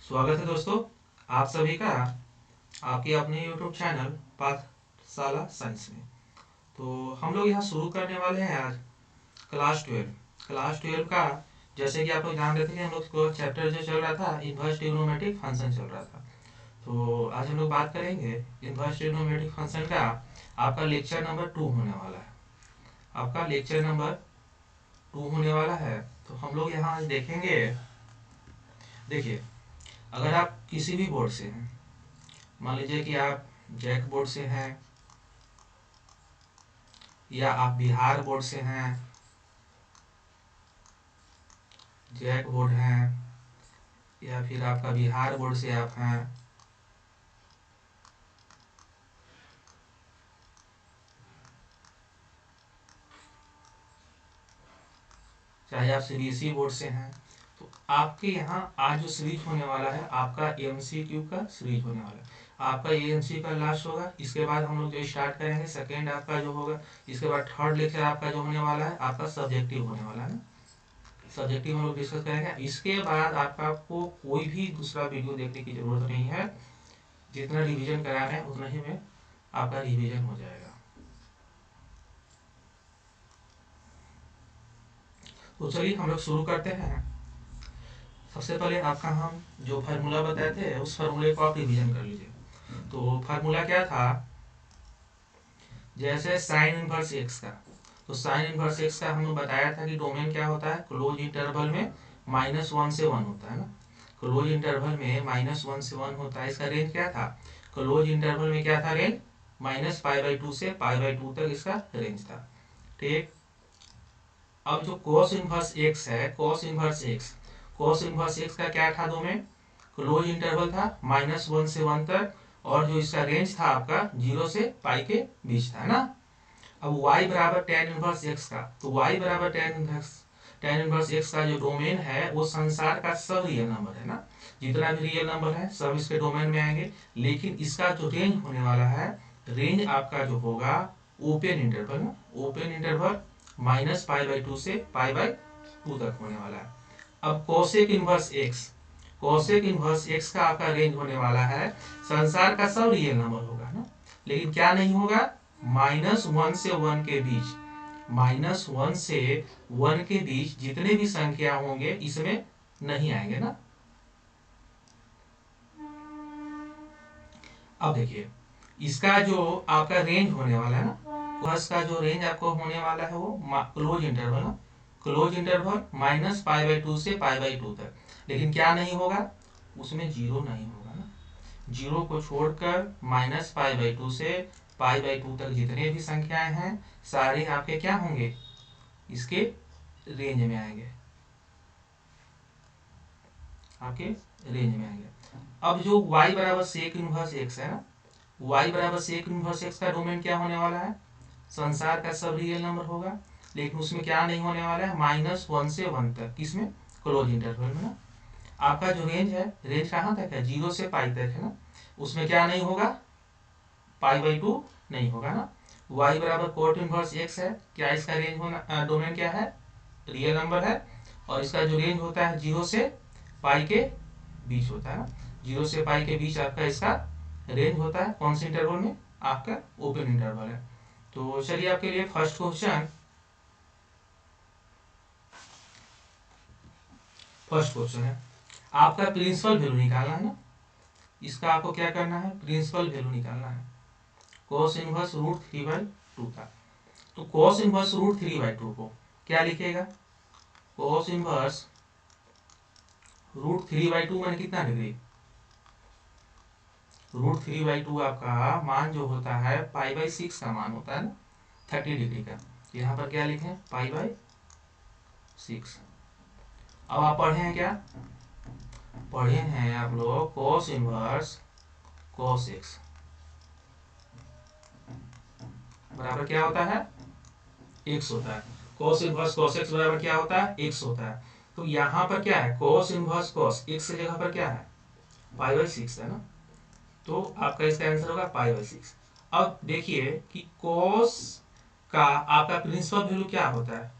स्वागत है दोस्तों, आप सभी का आपके अपने YouTube चैनल पाठशाला साइंस में। तो हम लोग यहाँ शुरू करने वाले हैं आज क्लास 12 का। जैसे कि आप लोग जान रहे थे कि हम लोग को चैप्टर जो चल रहा था इन्वर्स ट्रिग्नोमेट्रिक फंक्शन चल रहा था। तो आज हम लोग बात करेंगे इन्वर्स ट्रिग्नोमेट्रिक फंक्शन का। आपका लेक्चर नंबर 2 होने वाला है। आपका लेक्चर नंबर 2 होने वाला है। तो हम लोग यहाँ आज देखेंगे। देखिए, अगर आप किसी भी बोर्ड से हैं, मान लीजिए कि आप जैक बोर्ड से हैं, या आप बिहार बोर्ड से हैं, जैक बोर्ड हैं, या फिर आपका बिहार बोर्ड से आप हैं, चाहे आप सीबीएसई बोर्ड से हैं, तो आपके यहाँ आज जो सीरीज होने वाला है आपका एमसीक्यू का सीरीज होने वाला है। आपका ये एमसीक्यू का लास्ट होगा। इसके बाद हम लोग जो स्टार्ट करेंगे सेकेंड आपका जो होगा, इसके बाद थर्ड लेक्चर आपका जो होने वाला है आपका सब्जेक्टिव होने वाला है ना। सब्जेक्टिव हम लोग डिस्कस करेंगे। इसके बाद आपको कोई भी दूसरा वीडियो देखने की जरूरत नहीं है। जितना रिवीजन कराना है उतना ही में आपका रिवीजन हो जाएगा। तो चलिए हम लोग शुरू करते हैं। सबसे पहले आपका हम जो फार्मूला बताए थे उस फार्मूले को आप रिवीजन कर लीजिए। तो फार्मूला क्या था, जैसे साइन इनवर्स एक्स का, तो साइन इनवर्स एक्स का हमने बताया था कि डोमेन क्या होता है, क्लोज इंटरवल में -1 से 1 होता है ना। क्लोज इंटरवल में -1 से 1 होता है। इसका रेंज क्या था, क्लोज इंटरवल में क्या था रेंज, -π/2 से π/2 तक इसका रेंज था। ठीक। अब जो cos इनवर्स एक्स है, cos इनवर्स एक्स का क्या था डोमेन, क्लोज इंटरवल था -1 से 1 तक, और जो इसका रेंज था आपका 0 से पाई के बीच था ना। अब y बराबर tan इनवर्स x का, तो y बराबर tan इनवर्स x का जो डोमेन है वो संसार का सब रियल नंबर है ना। जितना भी रियल नंबर है सब इसके डोमेन में आएंगे। लेकिन इसका जो रेंज होने वाला है, रेंज आपका जो होगा ओपन इंटरवल ना, ओपन इंटरवल -π/2 से π/2 तक होने वाला है। अब cosec inverse x, cosec inverse x का आपका रेंज होने वाला है, संसार का सब रियल नंबर होगा ना, लेकिन क्या नहीं होगा, -1 से 1 के बीच, -1 से 1 के बीच जितने भी संख्या होंगे इसमें नहीं आएंगे ना। अब देखिए, इसका जो आपका रेंज होने वाला है ना, बस का जो रेंज आपको होने वाला है वो क्लोज इंटरवल ना, क्लोज इंटरवल -π/2 से π/2 तक। लेकिन क्या नहीं होगा, उसमें जीरो नहीं होगा ना। जीरो को छोड़कर -π/2 से π/2 तक जितने भी संख्याएं हैं सारे आपके क्या होंगे, इसके रेंज में आएंगे, आपके रेंज में आएंगे। अब जो y बराबर सेक इनवर्स एक्स है ना, y बराबर सेक इनवर्स एक्स का डोमेन क्या होने वाला है, संसार का सब रियल नंबर होगा। लेकिन उसमें क्या नहीं होने वाला है, -1 से 1 तक, किसमें, क्लोज इंटरवल में ना। आपका जो रेंज है, रेंज कहाँ तक है, 0 से पाई तक है ना। उसमें क्या नहीं होगा, π/2 नहीं होगा ना। y बराबर कोट इनवर्स एक्स है, क्या इसका रेंज होना, डोमेन क्या है, रियल नंबर है। और इसका जो रेंज होता है 0 से पाई के बीच होता है ना। 0 से पाई के बीच आपका इसका रेंज होता है, कौन से इंटरवल में, आपका ओपन इंटरवल है। तो चलिए आपके लिए फर्स्ट क्वेश्चन है, आपका प्रिंसिपल वैल्यू निकालना है ना। इसका आपको क्या करना है, प्रिंसिपल वैल्यू निकालना है, cos इनवर्स √3/2 का। तो cos इनवर्स √3/2 को क्या लिखेगा, cos इनवर्स √3/2 माने कितना डिग्री, √3/2 आपका मान जो होता है π/6 का मान होता है ना, 30 डिग्री का। यहाँ पर क्या लिखें, π/6। अब आप पढ़े हैं क्या, पढ़े हैं आप लोग cos इनवर्स cos x बराबर क्या होता है, x होता है। cos इनवर्स cos x बराबर क्या होता है, x होता है। तो यहाँ पर क्या है, cos इनवर्स cos x की जगह पर क्या है, π/6 है ना। तो आपका इसका आंसर होगा π/6। अब देखिए कि cos का आपका प्रिंसिपल वैल्यू क्या होता है,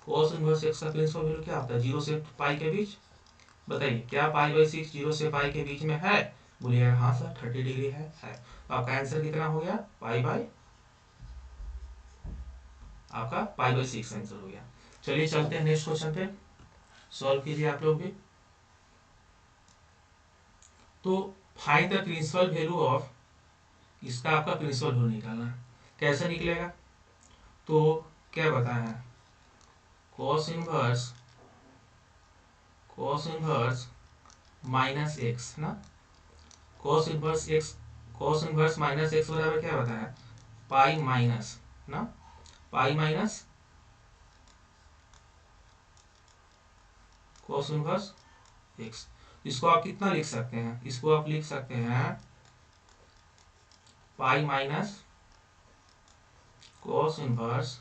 cos इनवर्स x का प्रिंसिपल वैल्यू क्या होता है, 0 से पाई के बीच, बताइए क्या पाई/6 0 से पाई के बीच में है? बोलिएगा हाँ सर 30 डिग्री है। तो आपका आंसर कितना हो गया? आपका पाई/6 आंसर हो गया। चलिए चलते हैं नेक्स्ट क्वेश्चन पे, सॉल्व कीजिए आप लोग भी। तो find the principal value of, इसका आपका प्रिंसिपल वैल्यू निकालना है। कैसे निकलेगा? तो क्या बताया है, cos इनवर्स माइनस एक्स ना, cos इनवर्स माइनस एक्स बराबर क्या बताया, पाई माइनस ना, pi minus cos inverse x. इसको आप कितना लिख सकते हैं? इसको आप लिख सकते हैं पाई माइनस cos इनवर्स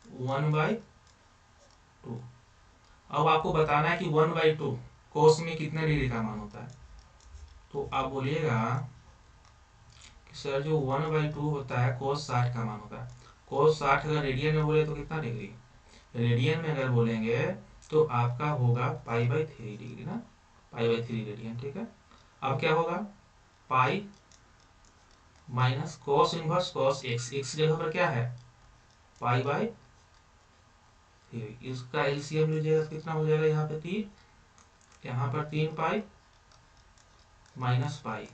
1/2। अब आपको बताना है कि 1/2 cos में कितने डिग्री का मान होता है। तो आप बोलिएगा कि सर जो 1/2 होता है cos 60 का मान होता है। cos 60 अगर रेडियन में बोले तो कितना डिग्री? रेडियन में अगर बोलेंगे तो आपका होगा पाई/3 डिग्री ना, पाई/3 रेडियन। ठीक है, अब क्या होगा, pi minus cos inverse cos x, x जगह पर क्या है, पाई/3। इसका एलसीएम लीजिएगा तो कितना हो जाएगा, यहाँ पे 3, यहाँ पर 3 पाई माइनस पाई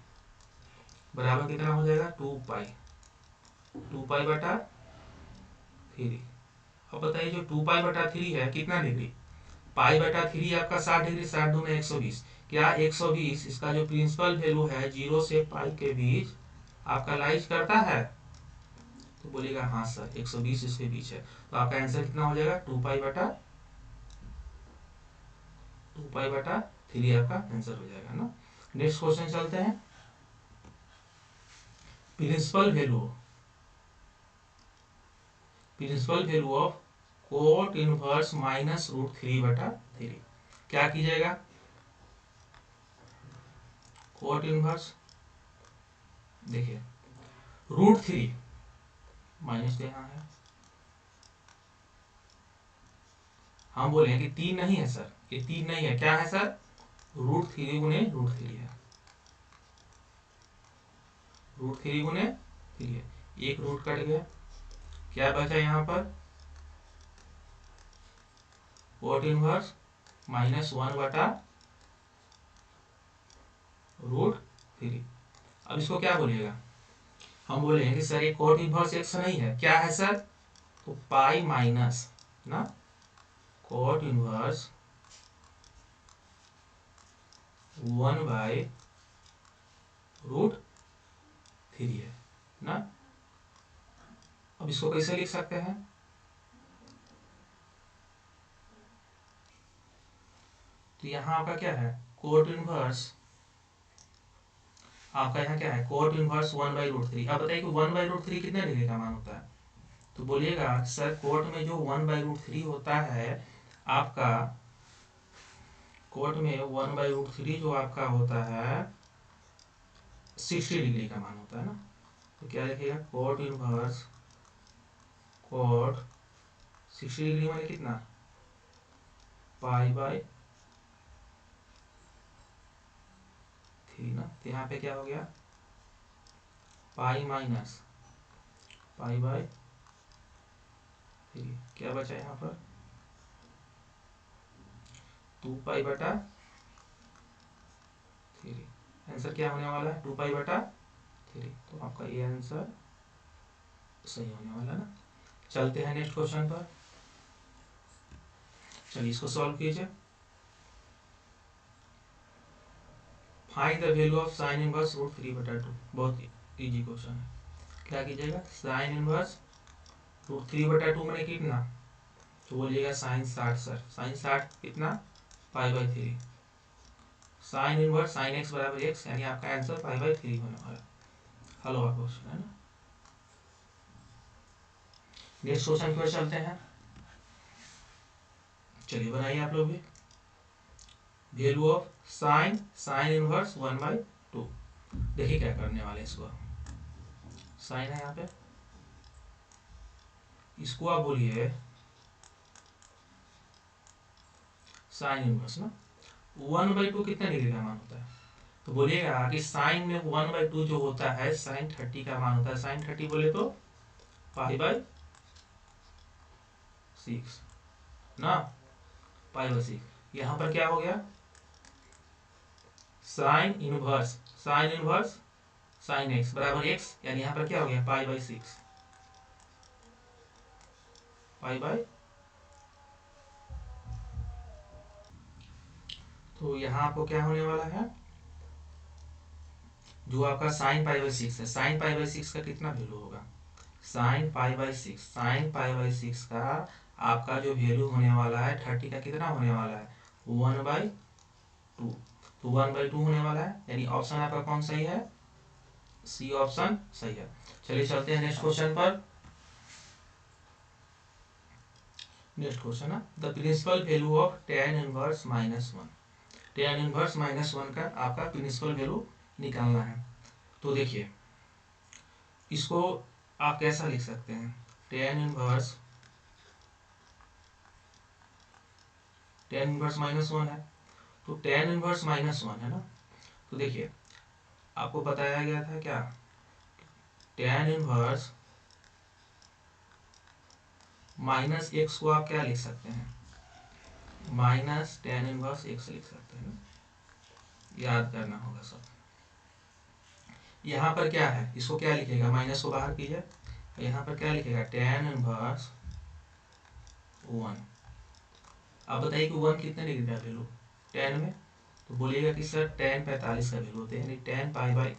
बराबर कितना हो जाएगा, 2 पाई, 2 पाई/3। अब बताइए जो 2 पाई/3 है कितना डिग्री, पाई/3 आपका 60 डिग्री, 60 दूनी 120। क्या 120 इसका जो प्रिंसिपल वैल्यू है 0 से पाई के बीच आपका लाइज करता है? तो बोलिएगा हाँ सर 120 इसके बीच है। तो आपका आंसर कितना हो जाएगा, 2 पाई/3 आपका आंसर हो जाएगा ना। नेक्स्ट क्वेश्चन चलते हैं। Principal value of cot inverse minus √3/3। क्या कीजिएगा, कोट इनवर्स देखिए √3 माइनस तो यहाँ है, हम बोले कि 3 नहीं है सर, ये 3 नहीं है, क्या है सर, √3 गुने √3 है, √3 गुने 3 है। एक रूट कट गया, क्या बचा यहाँ पर, कोट इनवर्स -1/√3। अब इसको क्या बोलिएगा, हम बोले कि सर ये कोट इनवर्स एक्स नहीं है, क्या है सर, तो पाई माइनस ना कोट इनवर्स 1/√3 है ना। अब इसको कैसे लिख सकते हैं, तो यहाँ आपका क्या है, कोट इनवर्स आपका यहाँ क्या है, कोट इनवर्स 1/√3। अब बताइए कि 1/√3 कितने डिग्री का मान होता है? तो बोलिएगा सर कोट में जो 1/√3 होता है आपका, कोट में 1/√3 जो आपका होता है 60 डिग्री का मान होता है ना। तो क्या लिखिएगा, कोट इनवर्स कोट 60 डिग्री माने कितना, पाई/3 ना। तो यहाँ पे क्या हो गया, पाई माइनस पाई/3, क्या बचा यहाँ पर, 2 पाई/3। आंसर क्या होने वाला है, 2 पाई/3। तो आपका ये आंसर सही होने वाला ना। चलते हैं नेक्स्ट क्वेश्चन पर, चलिए इसको सॉल्व कीजिए। Find the value of sine inverse √3/2। बहुत इजी क्वेश्चन है। क्या कीजिएगा, साइन इनवर्स √3/2 मैंने कितना, तो बोलिएगा साइन 60 सर, साइन 60 कितना, पाई/3। साइन इनवर्स साइन एक्स बराबर एक्स, यानी आपका आंसर पाई/3 होने वाला। हल हुआ क्वेश्चन है ना। नेक्स्ट क्वेश्चन की ओर चलते हैं, चलिए बनाइए आप लोग भी। Value of sine inverse 1/2। देखिए क्या करने वाले इसको, साइन है यहाँ पे, इसको आप बोलिए साइन इनवर्स ना। 1/2 कितने डिग्री का मान होता है? तो बोलिएगा कि साइन में 1/2 जो होता है साइन 30 का मान होता है। साइन 30 बोले तो π/6 ना, π/6। यहाँ पर क्या हो गया, साइन इनवर्स साइन x बराबर x, यानी यहाँ पर क्या हो गया π/6 तो यहाँ आपको क्या होने वाला है, जो आपका साइन π/6 है, साइन π/6 का कितना वैल्यू होगा, साइन π/6 का आपका जो वैल्यू होने वाला है 30 का कितना होने वाला है 1/2। तो 1/2 होने वाला है, यानी ऑप्शन आपका कौन सही है, सी ऑप्शन सही है। चलिए चलते हैं नेक्स्ट क्वेश्चन पर। नेक्स्ट क्वेश्चन है the principal value of tan inverse -1। tan inverse -1 का आपका प्रिंसिपल वैल्यू निकालना है। तो देखिए इसको आप कैसा लिख सकते हैं, tan इनवर्स -1 है, तो tan इनवर्स -1 है ना, तो देखिए आपको बताया गया था क्या, tan इनवर्स -x को आप क्या लिख सकते हैं, -tan इनवर्स x लिख सकते हैं ना, याद करना होगा सब। यहाँ पर क्या है, इसको क्या लिखेगा, माइनस को बाहर कीजिए, यहाँ पर क्या लिखेगा tan इनवर्स 1। आप बताइए कि 1 कितने डिग्री का वैल्यू tan में, तो बोलिएगा कि सर tan 45 का वैल्यू होता है, यानी tan π/4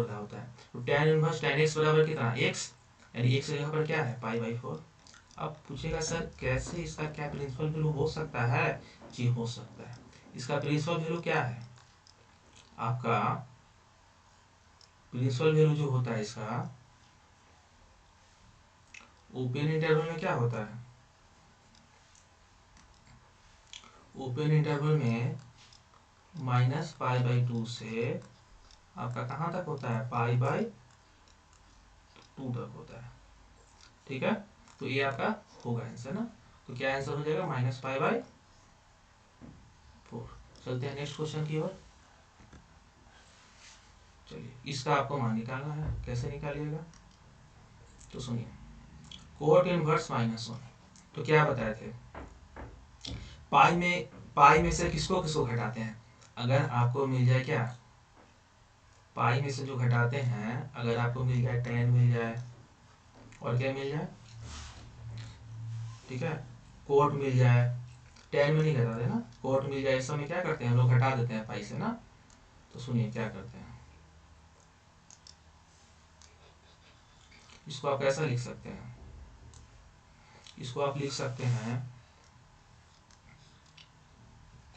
का होता है। तो tan इनवर्स tan x बराबर कितना x, यानी x जगह पर क्या है π/4। अब पूछेगा सर कैसे, इसका क्या प्रिंसिपल वैल्यू हो सकता है, जी हो सकता है। इसका प्रिंसिपल वैल्यू क्या है, आपका प्रिंसिपल वैल्यू जो होता है इसका ओपन इंटरवल में क्या होता है, ओपन इंटरवल में -π/2 से आपका कहाँ तक होता है π/2 तक होता है, ठीक है। तो ये आपका होगा आंसर ना, तो क्या आंसर हो जाएगा -π/4। चलते हैं नेक्स्ट क्वेश्चन की ओर। चलिए इसका आपको मान निकालना है, कैसे निकालिएगा, तो सुनिए कोट इनवर्स -1। तो क्या बताए थे, पाई में से किसको किसको घटाते हैं, अगर आपको मिल जाए क्या, पाई में से जो घटाते हैं अगर आपको मिल जाए tan मिल जाए और क्या मिल जाए, ठीक है, कोट मिल जाए, tan में नहीं घटाते ना, कोट मिल जाए, इस समय क्या करते हैं हम लोग घटा देते हैं पाई से ना। तो सुनिए क्या करते हैं, इसको आप कैसा लिख सकते हैं, इसको आप लिख सकते हैं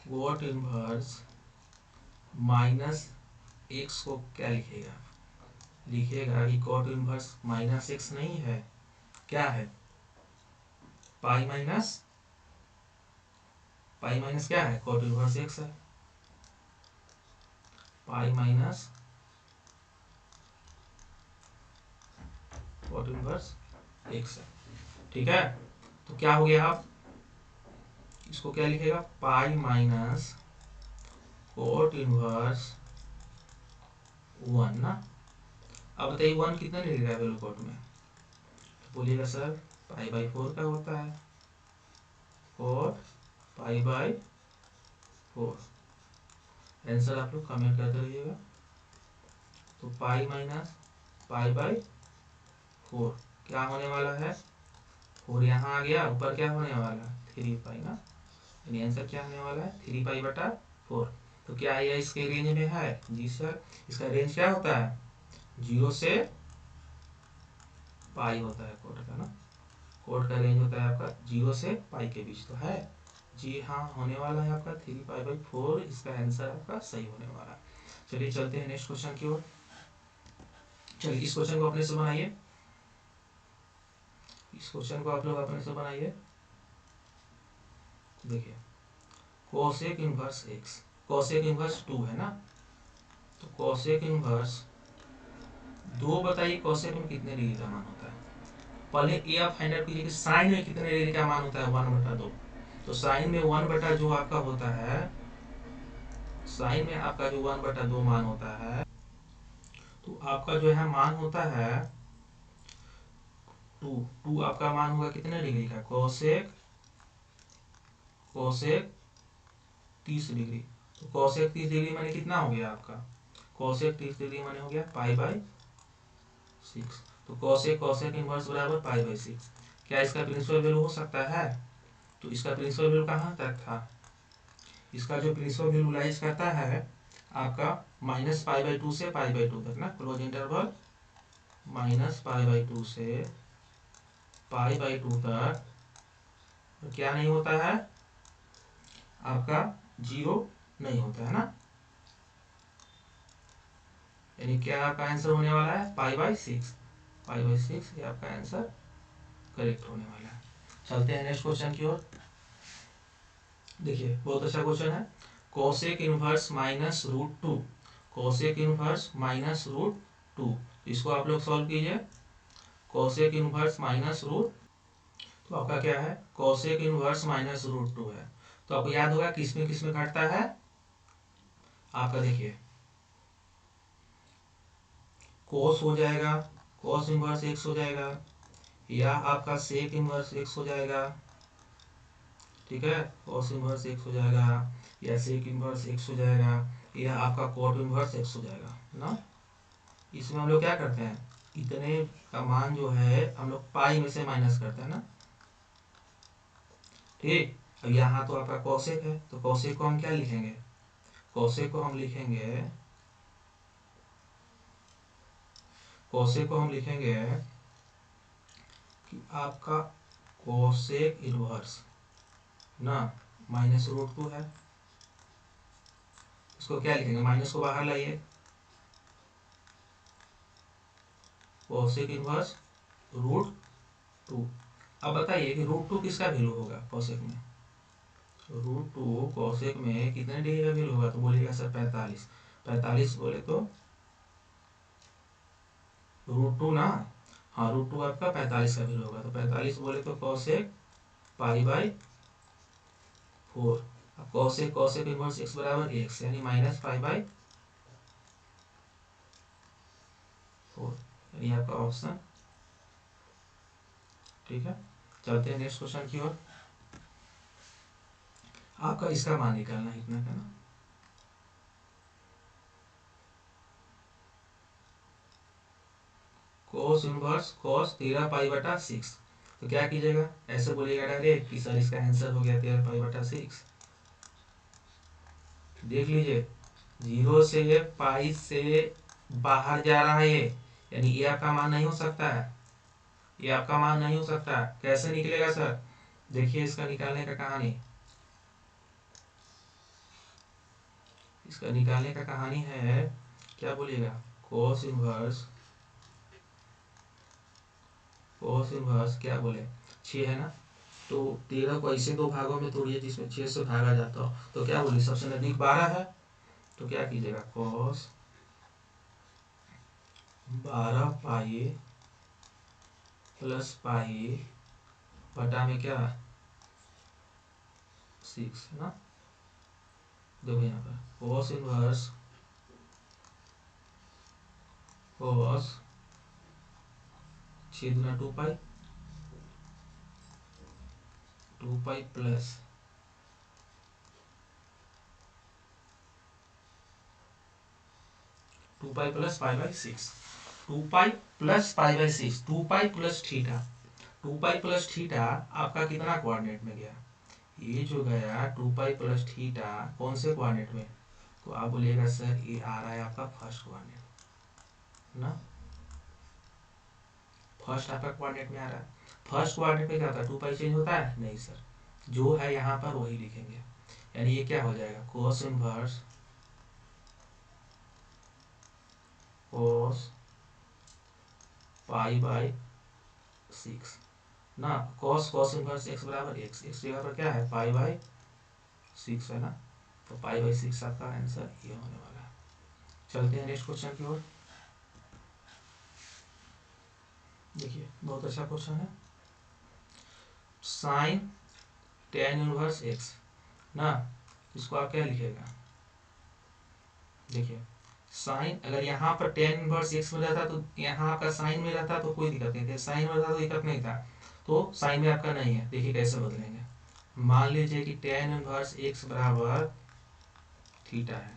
कोट इनवर्स -x को क्या लिखेगा, लिखिएगा कि कोट इनवर्स -x नहीं है, क्या है पाई माइनस क्या है कोट इनवर्स x है, pi minus cot inverse x है, ठीक है। तो क्या हो गया, आप इसको क्या लिखेगा पाई माइनस कोट इनवर्स 1 ना। अब बताइए 1 कितना डिग्री का वैल्यू कोट में, तो बोलिएगा सर π/4 का होता है, कोट π/4। आंसर आप लोग कमेंट करते रहिएगा। तो पाई माइनस π/4 क्या होने वाला है, 4 यहाँ आ गया, ऊपर क्या होने वाला है 3π ना, यानी आंसर क्या होने वाला है 3π/4। तो क्या यह इसके रेंज में है, जी सर। इसका रेंज क्या होता है 0 से पाई होता है कोड का ना, कोड का रेंज होता है आपका 0 से पाई के बीच, तो है जी हाँ होने वाला है आपका 3π/4, इसका आंसर आपका सही होने वाला है। चलिए चलते हैं नेक्स्ट क्वेश्चन की ओर। चलिए इस क्वेश्चन को अपने से बनाइए, इस क्वेश्चन को आप लोग अपने से बनाइए। देखिए cosec inverse x, cosec inverse 2 है ना, तो कोसेक इनवर्स 2 बताइए कोसेक में कितने डिग्री का मान होता है, पहले ये आप फाइंड आउट कीजिए कि साइन में कितने डिग्री का मान होता है 1/2। तो साइन में 1 जो आपका होता है, साइन में आपका जो 1/2 मान होता है, तो आपका जो है मान होता है 2। 2 आपका मान होगा कितने डिग्री का, कोसेक कोसेक 30 डिग्री। तो कोसेक 30 डिग्री माने कितना हो गया आपका, कोसेक 30 डिग्री माने हो गया π/6। तो कोसेक कोसेक इनवर्स बराबर π/6। क्या इसका प्रिंसिपल वैल्यू हो सकता है? तो इसका प्रिंसिपल वैल्यू कहाँ तक था, इसका जो प्रिंसिपल वैल्यू लाइज करता है आपका -π/2 से π/2 तक ना, क्लोज इंटरवल -π/2 से π/2 तक। तो क्या नहीं होता है आपका, 0 नहीं होता है ना, यानी क्या आपका आंसर होने वाला है π/6। π/6 ये आपका आंसर करेक्ट होने वाला है। चलते हैं नेक्स्ट क्वेश्चन की ओर। देखिए बहुत अच्छा क्वेश्चन है, कोसेक इनवर्स -√2। कोसेक इनवर्स -√2, इसको आप लोग सॉल्व कीजिए। कोसेक इनवर्स -√, तो आपका क्या है, कोसेक इनवर्स -√2 है। तो आपको याद होगा किस में घटता है आपका, देखिए कोस हो जाएगा, कोस इनवर्स x हो जाएगा, या आपका सेक इनवर्स x हो जाएगा, ठीक है, कोस इनवर्स x हो जाएगा, या सेक इनवर्स x हो जाएगा, या आपका कोट इनवर्स x हो जाएगा ना। इसमें हम लोग क्या करते हैं, इतने का मान जो है हम लोग पाई में से माइनस करते हैं ना, ठीक। अब यहाँ तो आपका कोसेक है, तो कोसेक को हम क्या लिखेंगे, कोसेक को हम लिखेंगे, कोसेक को हम लिखेंगे कि आपका कोसेक इनवर्स ना -√2 है। इसको क्या लिखेंगे, माइनस को बाहर लाइए, कोसेक इनवर्स √2। अब बताइए कि √2 किसका वैल्यू होगा कोसेक में, √2 कोसेक में कितने डिग्री का वैल्यू होगा, तो बोलिएगा सर 45। 45 बोले तो √2 ना, हाँ √2 आपका 45 का वैल्यू होगा, तो 45 बोले तो cosec π/4। Cosec cosec inverse x बराबर x, यानी -π/4, यानी आपका ऑप्शन ठीक है। चलते हैं नेक्स्ट क्वेश्चन की ओर। आपका इसका मान निकालना है इतना का ना, कोस इनवर्स कोस 13π/6। तो क्या कीजिएगा, ऐसे बोलिएगा डायरेक्ट कि सर इसका आंसर हो गया 13π/6। देख लीजिए 0 से पाई से बाहर जा रहा है ये, यानी ये आपका मान नहीं हो सकता है, ये आपका मान नहीं हो सकता। कैसे निकलेगा सर, देखिए इसका निकालने का कहानी, इसका निकालने का कहानी है, क्या बोलिएगा, कोस इनवर्स, कोस इनवर्स क्या बोले 6 है ना, तो 13 को ऐसे 2 भागों में तोड़िए जिसमें 6 से भागा जाता हो, तो क्या बोले सबसे नजदीक 12 है, तो क्या कीजिएगा कोस 12π + π बटा में क्या 6 है ना। देखो यहाँ पर cos inverse cos 6 × 2π, 2π plus 2π + π/6, 2π + π/6, 2π + theta, 2π + theta आपका कितना कोऑर्डिनेट में गया, ये जो गया 2π + थीटा कौन से कोऑर्डिनेट में, तो आप बोलिएगा सर ये आ रहा है आपका फर्स्ट कोऑर्डिनेट ना, फर्स्ट आपका कोऑर्डिनेट में आ रहा है। फर्स्ट कोऑर्डिनेट में क्या होता है, 2π चेंज होता है नहीं सर, जो है यहाँ पर वही लिखेंगे, यानी ये क्या हो जाएगा कोस इनवर्स कोस π/6 ना, cos cos इनवर्स x बराबर x, x जगह पर क्या है π/6 है ना, तो π/6 आपका आंसर ये होने वाला है। चलते हैं नेक्स्ट क्वेश्चन की ओर। देखिए बहुत अच्छा क्वेश्चन है। साइन टेन इनवर्स एक्स ना, इसको आप क्या लिखेगा, देखिए साइन अगर यहाँ पर टेन इनवर्स एक्स में रहता तो यहाँ आपका साइन में रहता तो कोई दिक्कत नहीं थी, साइन में रहता तो दिक्कत नहीं था, तो साइन में आपका नहीं है। देखिए कैसे बदलेंगे, मान लीजिए कि टेन इनवर्स एक्स बराबर थीटा है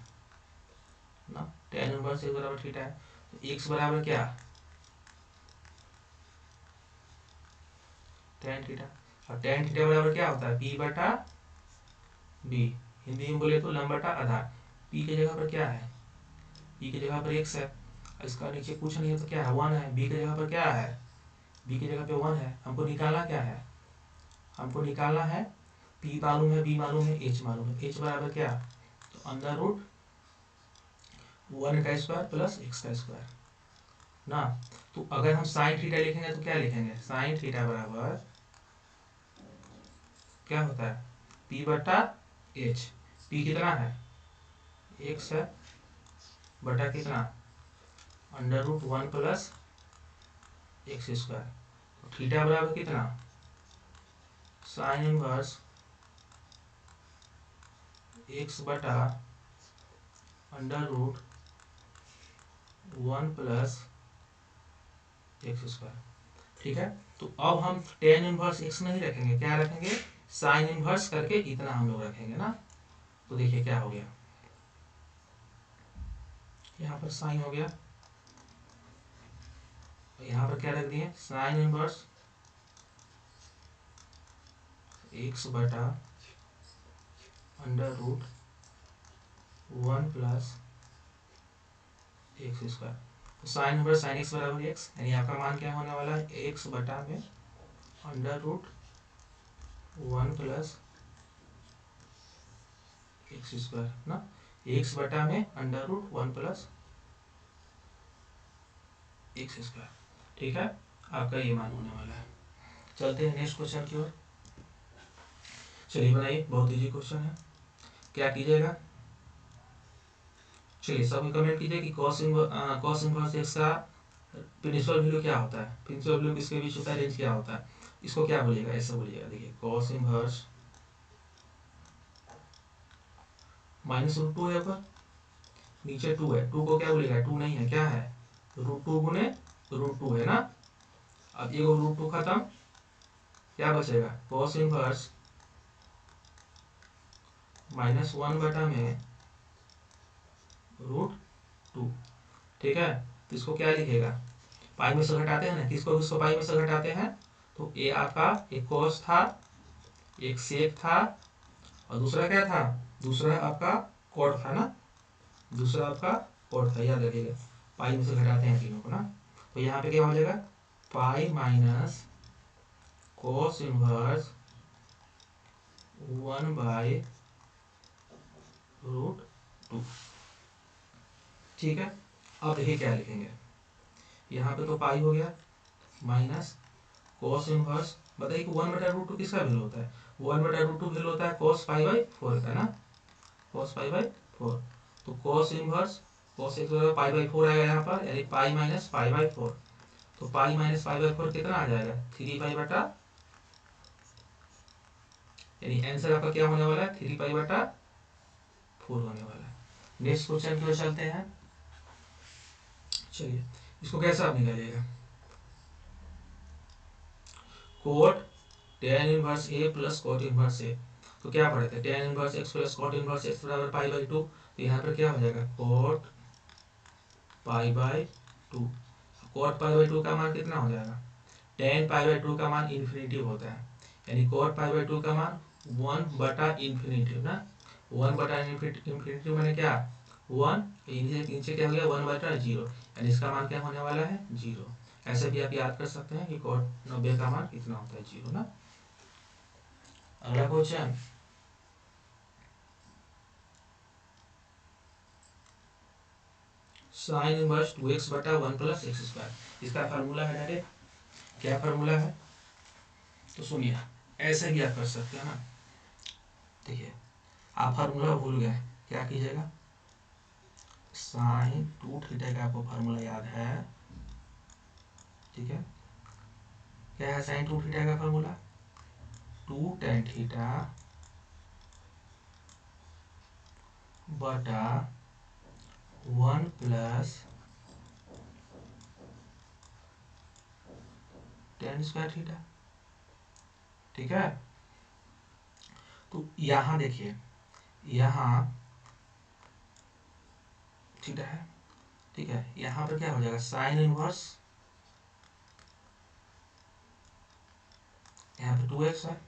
ना, टेन इनवर्स एक्स बराबर थीटा है, तो एक्स बराबर क्या, टेन थीटा, और टेन थीटा बराबर क्या होता है, पी बटा बी, हिंदी में बोले तो लंब बटा आधार। पी की जगह पर क्या है, पी की जगह पर एक्स है, इसका नीचे कुछ नहीं है तो क्या है, वन है। बी की जगह पर क्या है, बी की जगह पे वन है। हमको निकालना क्या है, हमको निकालना है पी मालूम है, बी मालूम है, एच मालूम है। एच बराबर क्या, तो अंडर रूट वन का स्क्वायर प्लस एक्स का स्क्वायर ना। तो अगर हम साइन थीटा लिखेंगे तो क्या लिखेंगे, साइन थीटा बराबर क्या होता है, पी बटा एच। पी कितना है, एक्स है, बटा कितना, under root one plus x square. Theta बराबर कितना, साइन इनवर्स एक्स बटा under root one plus x square. ठीक है, तो अब हम टेन इनवर्स एक्स नहीं रखेंगे, क्या रखेंगे, साइन इनवर्स करके इतना हम लोग रखेंगे ना। तो देखिए क्या हो गया, यहाँ पर साइन हो गया, यहाँ पर क्या रख दिए, साइन इनवर्स एक्स बटा under root one plus x square. तो साइन इनवर्स साइन एक्स बराबर एक्स, यानी आपका मान क्या होने वाला है, एक्स बटा में under root one plus x square ना, एक्स बटा में under root one plus x square. ठीक है, आपका ये मान होने वाला है। चलते हैं नेक्स्ट क्वेश्चन की ओर। चलिए बनाइए, बहुत इजी क्वेश्चन है। क्या कीजिएगा, चलिए सब कमेंट कीजिए कि कॉस इनवर्स एक्स का प्रिंसिपल वैल्यू क्या होता है, प्रिंसिपल वैल्यू किसके बीच होता है, रेंज क्या होता है, इसको क्या बोलिएगा, ऐसा बोलिएगा। देखिए cos inverse minus root two है, ऊपर नीचे टू है, टू को क्या बोलिएगा, टू नहीं है, क्या है, रूट टू गुने रूट टू है ना। अब ये रूट टू खत्म, क्या बचेगा, कॉस इनवर्स माइनस वन बटा में रूट टू। ठीक है, तो इसको क्या लिखेगा, पाई में से घटाते हैं ना, किसको किसको पाई में से घटाते हैं, तो ये आपका एक कॉस था, एक सेक था, और दूसरा क्या था, दूसरा आपका कॉट था ना, दूसरा आपका कॉट था, याद रखिएगा। पाई में से घटाते हैं तीनों को ना, तो यहाँ पे क्या हो जाएगा, pi minus cos inverse one by root two. ठीक है, अब देखिए क्या लिखेंगे, यहाँ पे तो पाई हो गया माइनस कॉस इनवर्स, बताइए कि वन बटा रूट टू किसका वैल्यू होता है, वन बटा रूट टू वैल्यू होता है कॉस पाई बाई फोर का ना, कॉस पाई बाई फोर। तो कॉस इनवर्स कॉस एक्स बराबर पाई बाई फोर आएगा यहाँ पर, यानी pi minus pi by four. तो pi minus pi by four कितना आ जाएगा, थ्री पाई बटा, यानी आंसर आपका क्या होने वाला है, थ्री पाई बटा फोर होने वाला है। नेक्स्ट क्वेश्चन की ओर चलते हैं। चलिए इसको कैसे आप निकालिएगा, cot tan inverse A plus cot inverse A, तो क्या पढ़े थे, tan inverse x plus cot inverse x बराबर पाई बाई टू। तो यहाँ पर क्या हो जाएगा, cot pi by two. Cot pi by two का मान कितना हो जाएगा, टेन पाई बाई टू का मान इन्फिनिटिव होता है, यानी कॉट पाई बाई टू का मान वन बटा इन्फिनिटिव ना, वन बटा इन्फिनिटिव मैंने क्या, वन, नीचे क्या हो गया, वन बटा जीरो, यानी इसका मान क्या होने वाला है, जीरो। ऐसे भी आप याद कर सकते हैं कि कॉट 90 का मान कितना होता है, जीरो ना। अगला question, sine inverse two x बटा वन प्लस एक्स स्क्वायर, इसका फार्मूला है डायरेक्ट, क्या फार्मूला है, तो सुनिए ऐसे भी आप कर सकते हैं ना। देखिए आप फार्मूला भूल गए, क्या कीजिएगा, साइन टू थीटा का आपको फार्मूला याद है, ठीक है, क्या है साइन 2 थीटा का फॉर्मूला? 2 tan थीटा बटा 1 प्लस tan स्क्वायर थीटा। ठीक है, तो यहाँ देखिए, यहाँ थीटा है, ठीक है, यहाँ पर क्या हो जाएगा साइन इनवर्स, यहाँ पे 2x है,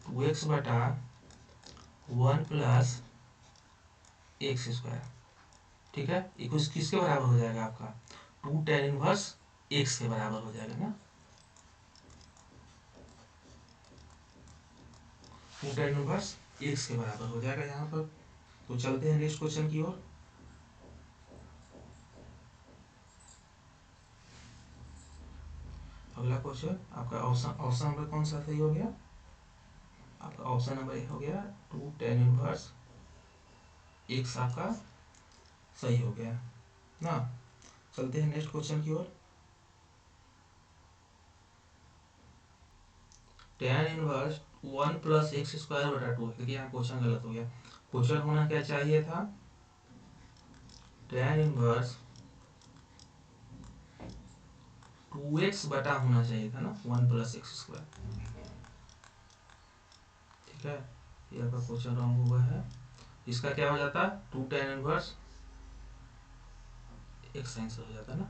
2x बटा 1 प्लस एक्स स्क्वायर। ठीक है, ये कुछ किसके बराबर हो जाएगा आपका? 2 tan इनवर्स x के बराबर हो जाएगा ना, 2 tan इनवर्स x के बराबर हो जाएगा यहाँ पर। तो चलते हैं नेक्स्ट क्वेश्चन की ओर। अगला क्वेश्चन आपका ऑप्शन नंबर कौन सा सही हो गया? आपका ऑप्शन नंबर ए हो गया, 2 tan इनवर्स x आपका सही हो गया ना। चलते हैं नेक्स्ट क्वेश्चन की ओर। tan inverse 1 plus x square बटा 2, देखिए यहाँ क्वेश्चन गलत हो गया। क्वेश्चन होना क्या चाहिए था? tan इनवर्स 2x बटा होना चाहिए था ना 1 प्लस एक्स स्क्वायर। ठीक है, ये आपका क्वेश्चन रॉन्ग हुआ है। इसका क्या हो जाता? 2 tan इनवर्स एक्स साइन से हो जाता ना।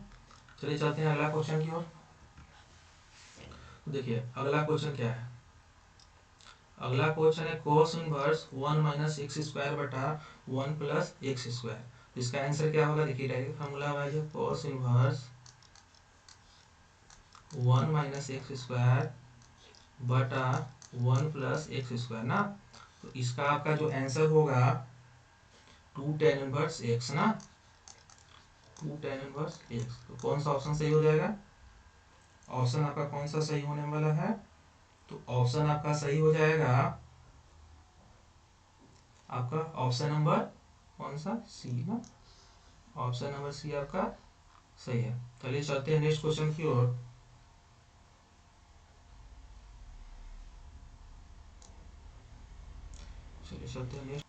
चलिए चलते हैं अगला क्वेश्चन की ओर। देखिए अगला क्वेश्चन क्या है? अगला क्वेश्चन है cos inverse 1 minus x square बटा 1 प्लस एक्स स्क्वायर। इसका आंसर क्या होगा? देखिए डायरेक्ट फॉर्मूला वाइज है, cos inverse 1 minus x square बटा 1 प्लस एक्स स्क्वायर ना। तो इसका आपका जो आंसर होगा 2 tan इनवर्स एक्स ना, 2 tan इनवर्स एक्स। तो कौन सा ऑप्शन सही हो जाएगा? ऑप्शन आपका कौन सा सही होने वाला है? तो ऑप्शन आपका सही हो जाएगा आपका ऑप्शन नंबर कौन सा? सी ना, ऑप्शन नंबर सी आपका सही है। चलिए चलते हैं नेक्स्ट क्वेश्चन की ओर। चलिए चलते हैं नेक्स्ट।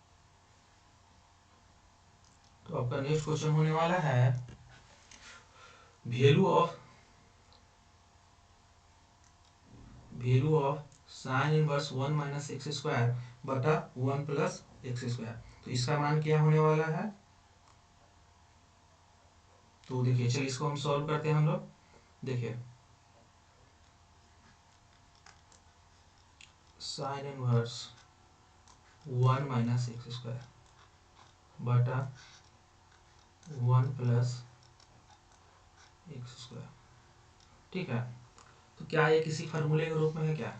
तो आपका नेक्स्ट क्वेश्चन होने वाला है value of sine inverse 1 minus x square बटा 1 प्लस एक्स स्क्वायर। तो इसका मान क्या होने वाला है? तो देखिए चलिए इसको हम सॉल्व करते हैं हम लोग। देखिए sine inverse 1 minus x square बटा 1 प्लस एक्स स्क्वायर। ठीक है, तो क्या ये किसी फार्मूले के रूप में है?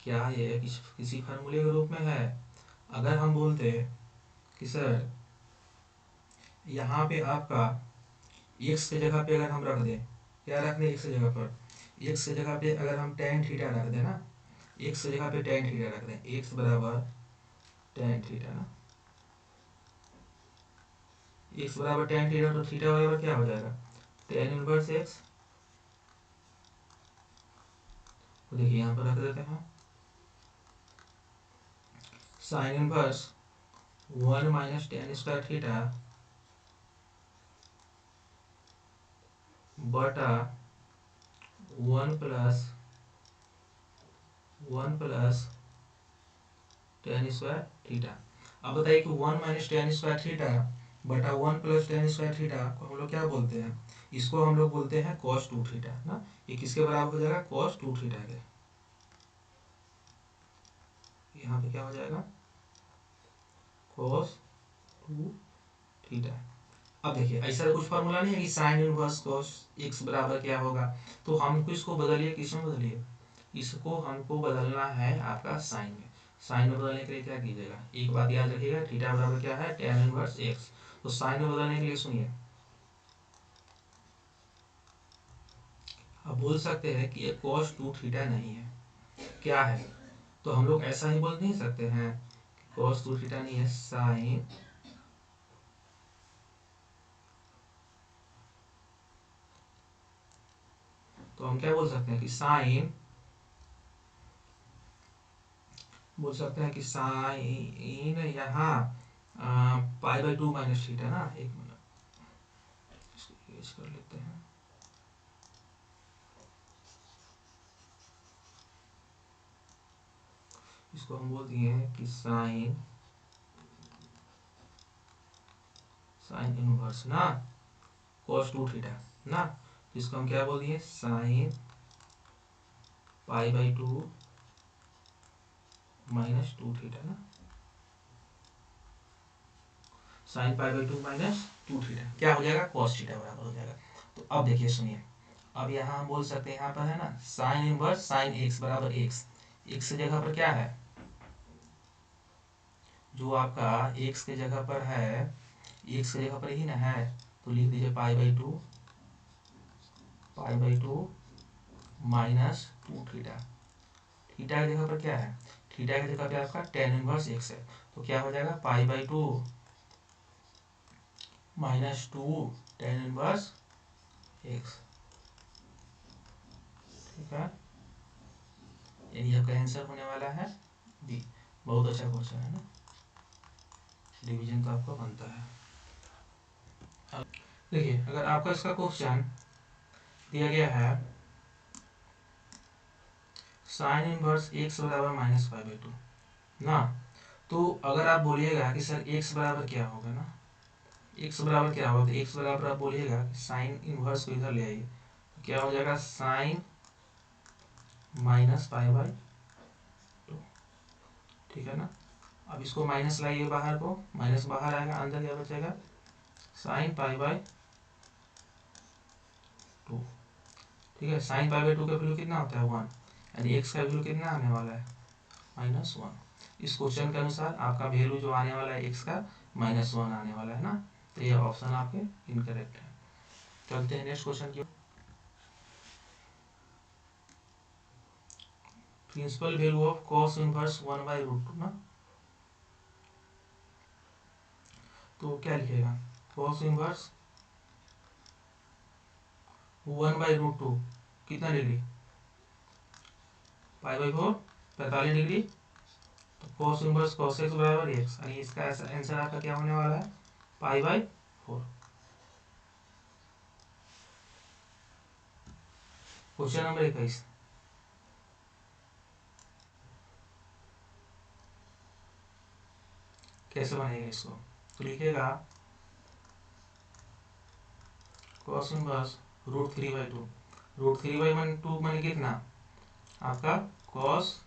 क्या ये किसी फार्मूले के रूप में है? अगर हम बोलते कि सर यहाँ पे आपका एक्स के जगह पे अगर हम रख दें, क्या रख दें एक्स की जगह पर? एक्स की जगह पे अगर हम tan थीटा रख दें ना, एक्स की जगह पे tan थीटा रख दें, एक्स बराबर tan थीटा ना, एक्स बराबर tan थीटा, तो थीटा बराबर क्या हो जाएगा? tan inverse x. तो देखिए यहाँ पर रख देते हैं sine inverse 1 minus tan square theta बटा 1 प्लस tan स्क्वायर थीटा। अब बताइए कि 1 माइनस tan स्क्वायर थीटा बटा 1 प्लस tan स्क्वायर थीटा को हम लोग क्या बोलते हैं? इसको हम लोग बोलते हैं cos 2 थीटा ना। ये किसके बराबर हो जाएगा? cos 2 थीटा के। यहाँ पे क्या हो जाएगा? cos 2 theta. अब देखिए ऐसा कुछ फॉर्मूला नहीं है कि साइन इनवर्स cos x बराबर क्या होगा। तो हमको इसको बदलिए, किसमें बदलिए? इसको हमको बदलना है आपका साइन में। साइन में बदलने के लिए क्या कीजिएगा? एक बात याद रखिएगा, थीटा बराबर क्या है? tan inverse x। तो साइन में बदलने के लिए सुनिए, आप बोल सकते हैं कि ये cos 2 थीटा नहीं है, क्या है? तो हम लोग ऐसा ही बोल नहीं सकते हैं cos 2 थीटा नहीं है, साइन तो हम क्या बोल सकते हैं कि साइन, बोल सकते हैं कि साइन यहाँ पाई बाई टू माइनस थीटा ना, एक मिनट इसको यूज कर लेते हैं। इसको हम बोल दिए हैं कि साइन इनवर्स ना cos टू थीटा ना, इसको हम क्या बोल दिए, sine pi by two minus two theta ना, sine pi by two minus two theta क्या हो जाएगा, cos थीटा बराबर हो जाएगा। तो अब देखिए सुनिए, अब यहाँ हम बोल सकते हैं, यहाँ पर है ना साइन इनवर्स साइन एक्स बराबर एक्स, एक्स की जगह पर क्या है, जो आपका एक्स के जगह पर है, एक्स की जगह पर ही ना है, तो लिख दीजिए पाई by two minus two theta, theta की जगह पर क्या है, थीटा की जगह पे आपका टेन इनवर्स एक्स है, तो क्या हो जाएगा पाई by two minus to ten inverse x, ठीक है, यही आपका आंसर होने वाला है बी। बहुत अच्छा क्वेश्चन है ना, डिवीजन तो आपका बनता है। देखिए अगर आपका इसका क्वेश्चन दिया गया है साइन इनवर्स एक्स बराबर माइनस पाई बाई टू ना, तो अगर आप बोलिएगा कि सर एक्स बराबर क्या होगा ना, एक्स बराबर क्या होगा, तो एक्स बराबर आप बोलिएगा कि साइन इनवर्स को इधर ले आइए, तो क्या हो जाएगा sine minus pi by two, ठीक है ना। अब इसको माइनस लाइए बाहर को, माइनस बाहर आएगा, अंदर क्या बचेगा साइन पाई बाई टू, ठीक है। साइन पाई बाई टू का वैल्यू कितना होता है वन, यानी एक्स का वैल्यू कितना आने वाला है माइनस वन। इस क्वेश्चन के अनुसार आपका वैल्यू जो आने वाला है एक्स का माइनस वन आने वाला है ना, तो ये ऑप्शन आपके इनकरेक्ट है। चलते हैं नेक्स्ट क्वेश्चन की। Principal value of cos inverse one by root two ना, तो क्या लिखेगा cos inverse one by root two कितना degree, pi by four 45 degree, तो कॉस इनवर्स कॉस एक्स बराबर एक्स, और इसका आंसर आपका क्या होने वाला है pi by four. Question number 21, कैसे बनेगा इसको, तो लिखेगा cos inverse root three by two, root three by one to मैंने कितना आपका कॉस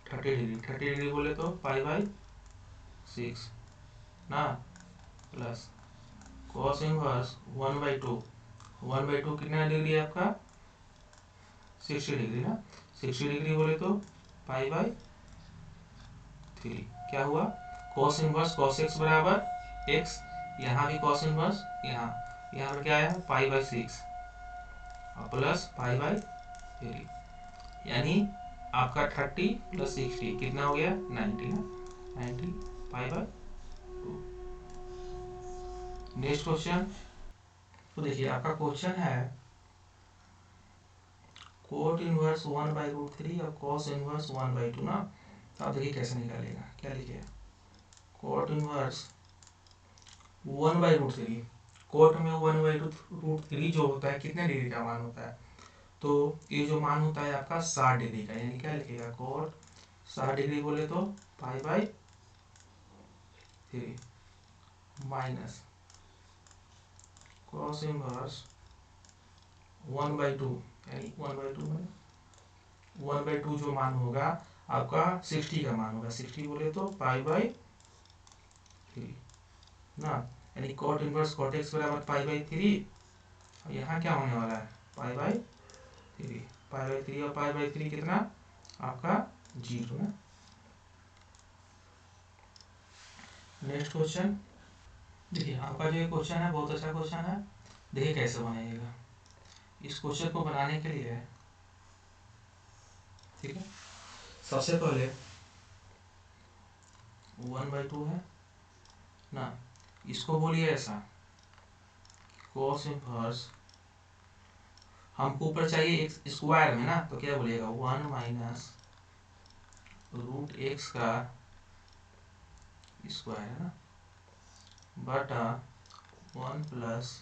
30 डिग्री, 30 डिग्री बोले तो पाई बाई सिक्स ना, plus cos inverse one by to, one by to कितना डिग्री है आपका 60 डिग्री ना, 60 डिग्री बोले तो पाई बाई थ्री, क्या हुआ कॉस इनवर्स कॉस एक्स बराबर एक्स, यहाँ भी कॉस इनवर्स, यहाँ पर क्या है पाई बाई सिक्स और प्लस पाई बाई थ्री, यानी आपका 30 प्लस 60 कितना हो गया 90 ना, 90 pi by two. Next question, तो देखिए आपका क्वेश्चन है cot inverse one by root three और cos inverse one by two ना, तो आप देखिए कैसे निकालेगा, क्या लिखिए cot inverse one by root three, cot में वन बाई रूट थ्री जो होता है कितने डिग्री का मान होता है, तो ये जो मान होता है आपका 60 डिग्री का, यानी क्या लिखेगा कोट 60 डिग्री बोले तो pi by three minus cos inverse one by to, यानी वन बाई टू में वन बाई टू जो मान होगा आपका 60 का मान होगा, 60 बोले तो पाई बाई थ्री ना, यानी कॉट इनवर्स कॉट एक्स बराबर पाई बाई थ्री, और यहाँ क्या होने वाला है pi by three, pi by three और पाई बाई थ्री कितना आपका जीरो ना। नेक्स्ट क्वेश्चन, देखिए आपका जो ये क्वेश्चन है बहुत अच्छा क्वेश्चन है, देखिए कैसे बनाइएगा। इस क्वेश्चन को बनाने के लिए ठीक है, सबसे पहले वन बाई टू है ना, इसको बोलिए ऐसा कॉस इनवर्स हमको ऊपर चाहिए एक्स स्क्वायर में ना, तो क्या बोलेगा 1 माइनस रूट एक्स का स्क्वायर है ना, बटा 1 प्लस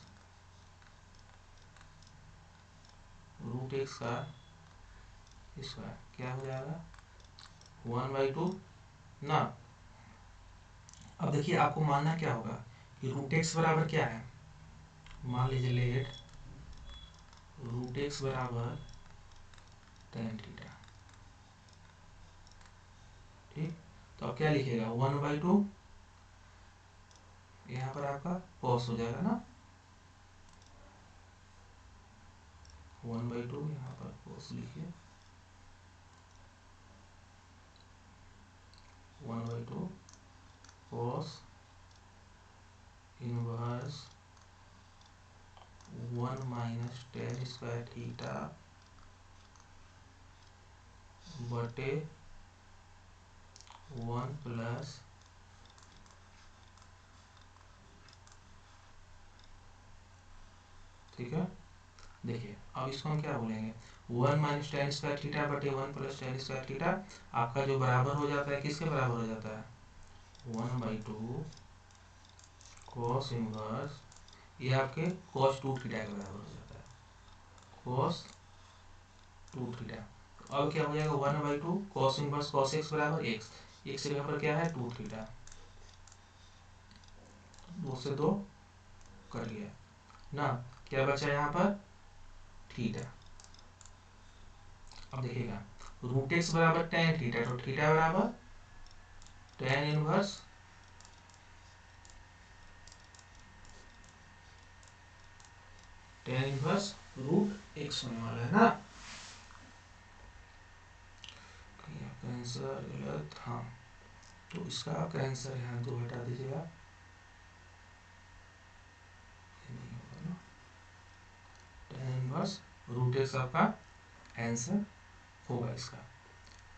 रूट एक्स का स्क्वायर, क्या हो जाएगा 1/2 ना। अब देखिए आपको मानना क्या होगा कि रूट एक्स बराबर क्या है, मान लीजिए लेट रूट एक्स बराबर tan थीटा, ठीक। तो अब क्या लिखेगा 1/2, यहाँ पर आपका कॉस हो जाएगा ना, 1/2 यहाँ पर कॉस लिखिए, 1/2 cos inverse 1 minus tan square theta बटे 1 प्लस ठीक है। देखिए अब इसको हम क्या बोलेंगे 1 माइनस tan स्क्वायर थीटा बटे 1 प्लस tan स्क्वायर थीटा, आपका जो बराबर हो जाता है किसके बराबर हो जाता है 1/2 कॉस इनवर्स, ये आपके cos 2 थीटा के बराबर हो जाता है, cos 2 थीटा। अब क्या हो जाएगा 1/2 cos इनवर्स cos x बराबर x, x की जगह पर क्या है 2 थीटा, 2 से 2 कट गया ना, क्या बचा यहाँ पर थीटा। अब देखिएगा रूट एक्स बराबर tan थीटा, तो थीटा बराबर tan इनवर्स रूट एक्स होने वाला है ना। आपका आंसर गलत, हाँ, तो इसका आपका आंसर यहाँ 2 हटा दीजिएगा, नहीं होगा ना, tan इनवर्स रूट एक्स आपका आंसर होगा इसका।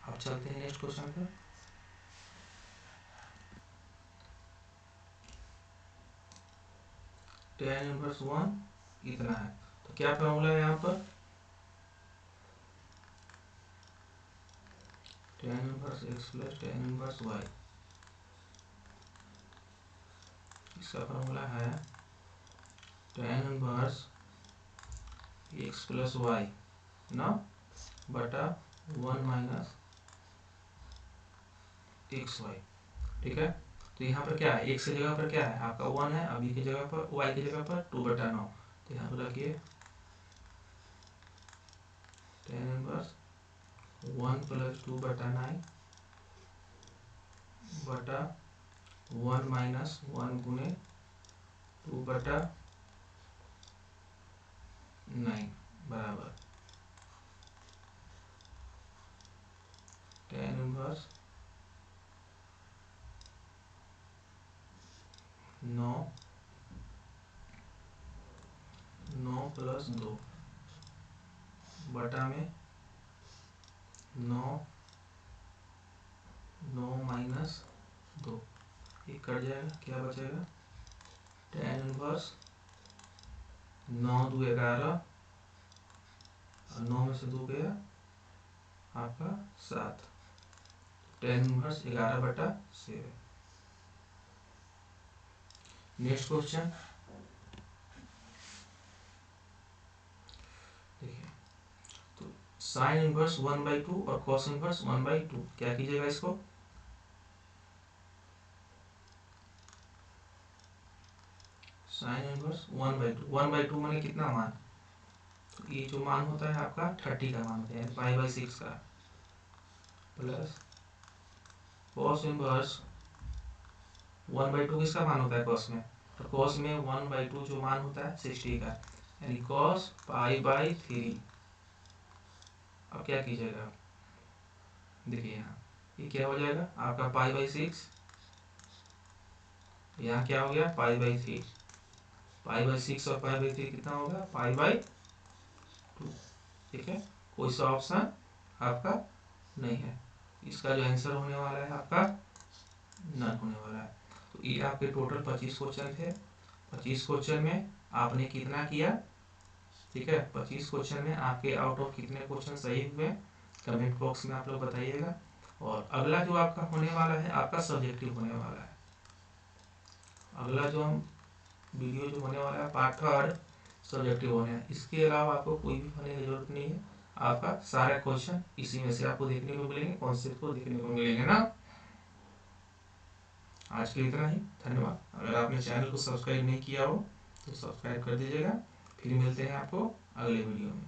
अब चलते हैं नेक्स्ट क्वेश्चन पर। tan इनवर्स 1 इतना है, तो क्या फॉर्मूला है यहाँ पर tan inverse x plus tan inverse y, इसका फॉर्मूला है tan inverse x plus y ना बटा 1 माइनस एक्स वाई, ठीक है। तो यहाँ पर क्या है x की जगह पर क्या है आपका 1 है, अभी की जगह पर y की जगह पर 2/9, तो यहाँ पर रखिए tan इनवर्स 1 प्लस 2/9 बटा 1 माइनस 1 गुने 2/9 बराबर tan इनवर्स 9 प्लस 2 बटा में 9 माइनस 2, ये कट जाएगा, क्या बचेगा tan इनवर्स 9 2 11 और 9 में से 2 गया आपका 7, tan इनवर्स 11/7। नेक्स्ट क्वेश्चन देखिए, तो साइन इनवर्स 1/2 और कॉस इनवर्स 1/2, क्या कीजिएगा इसको साइन इनवर्स 1/2 माने कितना मान, तो ये जो मान होता है आपका 30 का मान होता है, π/6 का, प्लस कॉस इनवर्स 1/2 किसका मान होता है कॉस में, तो कॉस में 1/2 जो मान होता है 60 का, यानी कॉस π/3। अब क्या कीजिएगा आप, देखिए यहाँ ये क्या हो जाएगा आपका π/6, यहाँ क्या हो गया π/3, π/6 और π/3 कितना होगा π/2, ठीक है। कोई सा ऑप्शन आपका नहीं है, इसका जो आंसर होने वाला है आपका नन होने वाला है। तो ये आपके टोटल 25 क्वेश्चन थे, 25 क्वेश्चन में आपने कितना किया ठीक है, 25 क्वेश्चन में आपके आउट ऑफ कितने क्वेश्चन सही हुए कमेंट बॉक्स में आप लोग बताइएगा। और अगला जो आपका होने वाला है आपका सब्जेक्टिव होने वाला है। अगला जो हम वीडियो जो होने वाला है पार्ट 3 सब्जेक्टिव होने हैं। इसके अलावा आपको कोई भी होने की जरूरत नहीं है, आपका सारा क्वेश्चन इसी में से आपको देखने को मिलेंगे, कॉन्सेप्ट को देखने को मिलेंगे ना। आज के लिए इतना ही, धन्यवाद। अगर आपने चैनल को सब्सक्राइब नहीं किया हो तो सब्सक्राइब कर दीजिएगा। फिर मिलते हैं आपको अगले वीडियो में।